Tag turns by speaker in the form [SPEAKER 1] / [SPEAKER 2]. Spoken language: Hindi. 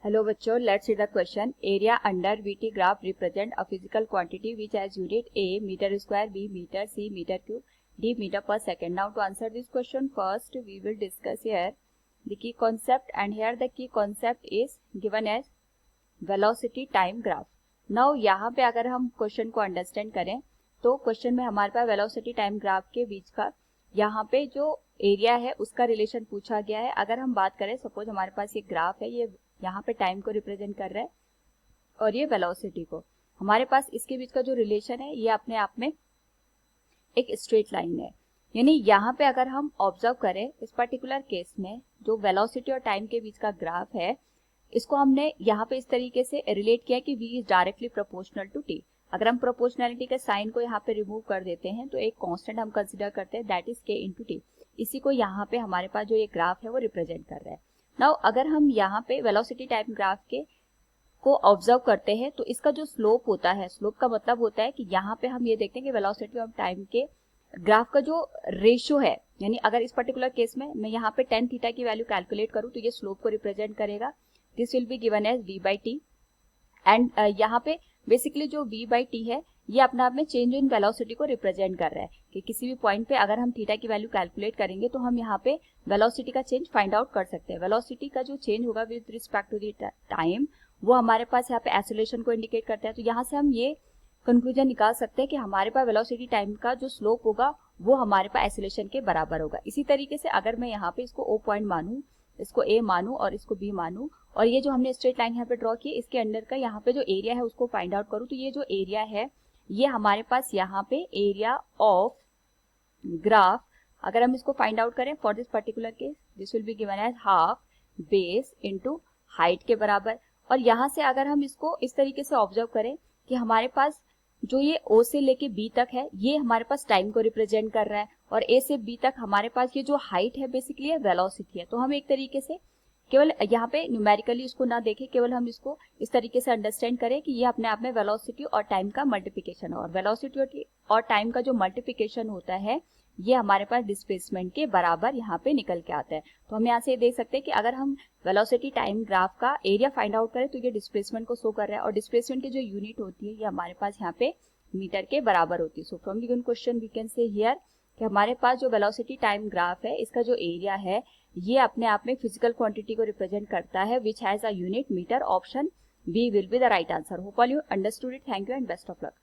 [SPEAKER 1] हेलो बच्चों, let's see the question. Area under VT graph represent a physical quantity which has unit A metre square, B metre, C metre cube, D metre per second. Now to answer this question first we will discuss here the key concept, and here the key concept is given as velocity time graph. Now यहाँ पे अगर हम क्वेश्चन को अंडरस्टैंड करें तो क्वेश्चन में हमारे पास वेलोसिटी टाइम ग्राफ के बीच का यहाँ पे जो एरिया है उसका रिलेशन पूछा गया है. अगर हम बात करें, सपोज हमारे पास ये ग्राफ है, ये यहाँ पे टाइम को रिप्रेजेंट कर रहा है और ये वेलोसिटी को. हमारे पास इसके बीच का जो रिलेशन है ये अपने आप में एक स्ट्रेट लाइन है. यानी यहाँ पे अगर हम ऑब्जर्व करें इस पर्टिकुलर केस में जो वेलोसिटी और टाइम के बीच का ग्राफ है, इसको हमने यहाँ पे इस तरीके से रिलेट किया कि v is directly proportional to t. अगर हम प्रोपोर्शनलिटी के साइन को यहाँ पे रिमूव कर देते हैं तो एक कांस्टेंट हम कंसीडर करते हैं, that is k into T. इसी को यहाँ पे हमारे पास जो ये ग्राफ है वो रिप्रेजेंट कर रहा है. नाउ अगर हम यहाँ पे वेलोसिटी टाइम ग्राफ के को ऑब्जर्व करते हैं तो इसका जो स्लोप होता है, स्लोप का मतलब होता है कि यहाँ पे हम ये देखते हैं कि वेलोसिटी ऑफ टाइम के ग्राफ का जो रेशियो है, यानी अगर इस पर्टिकुलर केस में मैं यहाँ पे tan थीटा की वैल्यू कैलकुलेट करूँ तो ये स्लोप को रिप्रेजेंट करेगा. This will be given as v by T. एंड यहाँ पे बेसिकली जो v बाई टी है ये अपने आप में चेंज इन वेलोसिटी को रिप्रेजेंट कर रहा है कि किसी भी पॉइंट पे अगर हम थीटा की वैल्यू कैलकुलेट करेंगे तो हम यहाँ पे वेलोसिटी का चेंज फाइंड आउट कर सकते हैं. वेलोसिटी का जो चेंज होगा with respect to the time वो हमारे पास यहाँ पे एक्सेलरेशन को इंडिकेट करता है. तो यहाँ से हम ये कंक्लूजन निकाल सकते हैं कि हमारे पास वेलोसिटी टाइम का जो स्लोप होगा वो हमारे पास एक्सेलरेशन के बराबर होगा. इसी तरीके से अगर मैं यहाँ पे इसको ओ पॉइंट मानूं, इसको ए मानूं और इसको बी मानूं और ये जो हमने स्ट्रेट लाइन यहाँ पे ड्रॉ की इसके अंडर का यहाँ पे जो एरिया है उसको फाइंड आउट करूँ तो ये जो एरिया है ये हमारे पास यहाँ पे एरिया ऑफ ग्राफ, अगर हम इसको फाइंड आउट करें for this particular case this will be given as half base into height के बराबर. और यहाँ से अगर हम इसको इस तरीके से ऑब्जर्व करें कि हमारे पास जो ये O से लेके B तक है ये हमारे पास टाइम को रिप्रेजेंट कर रहा है और A से B तक हमारे पास ये जो हाइट है बेसिकली ये वेलोसिटी है. तो हम एक तरीके से केवल यहाँ पे न्यूमेरिकली इसको ना देखें, केवल हम इसको इस तरीके से अंडरस्टैंड करें कि ये अपने आप में वेलोसिटी और टाइम का मल्टीप्लिकेशन है और वेलोसिटी और टाइम का जो मल्टीप्लिकेशन होता है ये हमारे पास डिस्प्लेसमेंट के बराबर यहाँ पे निकल के आता है. तो हम यहाँ से देख सकते हैं कि अगर हम वेलोसिटी टाइम ग्राफ का एरिया फाइंड आउट करें तो ये डिस्प्लेसमेंट को शो कर रहा है और डिस्प्लेसमेंट की जो यूनिट होती है ये हमारे पास यहाँ पे मीटर के बराबर होती है. So from given question we can say here कि हमारे पास जो वेलोसिटी टाइम ग्राफ है इसका जो एरिया है ये अपने आप में फिजिकल क्वांटिटी को रिप्रेजेंट करता है which has a unit metre. Option B will be the right answer. Hope all you understood it. Thank you and best of luck.